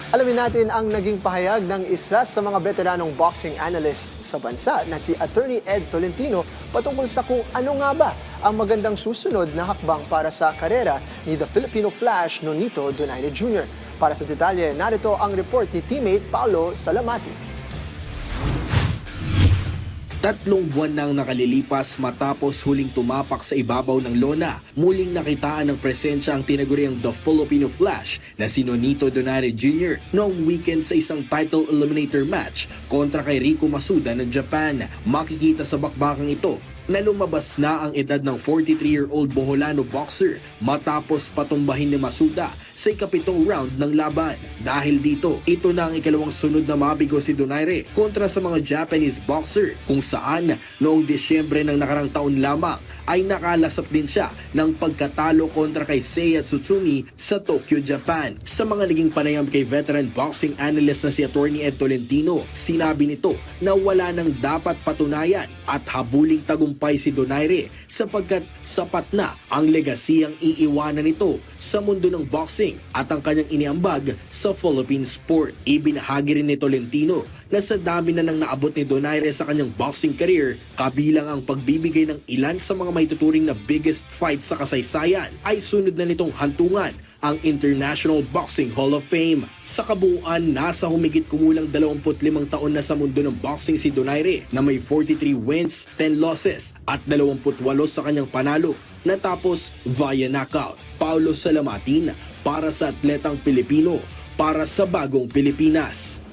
Alamin natin ang naging pahayag ng isa sa mga veteranong boxing analyst sa bansa na si Attorney Ed Tolentino patungkol sa kung ano nga ba ang magandang susunod na hakbang para sa karera ni The Filipino Flash Nonito Donaire Jr. Para sa detalye, narito ang report ni teammate Paulo Salamati. 3 buwan nang nakalilipas matapos huling tumapak sa ibabaw ng lona, muling nakitaan ng presensya ang tinaguriang The Filipino Flash na si Nonito Donaire Jr. noong weekend sa isang title eliminator match kontra kay Rico Masuda ng Japan. Makikita sa bakbakang ito na lumabas na ang edad ng 43-year-old Boholano boxer matapos patumbahin ni Masuda sa ikapitong round ng laban. Dahil dito, ito na ang ikalawang sunod na mabigo si Donaire kontra sa mga Japanese boxer kung saan noong Disyembre ng nakarang taon lamang ay nakalasap din siya ng pagkatalo kontra kay Seiya Tsutsumi sa Tokyo, Japan. Sa mga naging panayam kay veteran boxing analyst na si Attorney Ed Tolentino, sinabi nito na wala nang dapat patunayan at habuling tagumpay si Donaire sapagkat sapat na ang legasiyang iiwanan nito sa mundo ng boxing at ang kanyang iniambag sa Philippine sport. Ibinahagi rin ni Tolentino na sa dami na nang naabot ni Donaire sa kanyang boxing career, kabilang ang pagbibigay ng ilan sa mga maituturing na biggest fight sa kasaysayan, ay sunod na nitong hantungan ang International Boxing Hall of Fame. Sa kabuuan, nasa humigit kumulang 25 taon na sa mundo ng boxing si Donaire na may 43 wins, 10 losses at 28 sa kanyang panalo natapos via knockout. Paulo Salamatin para sa Atletang Pilipino, para sa Bagong Pilipinas.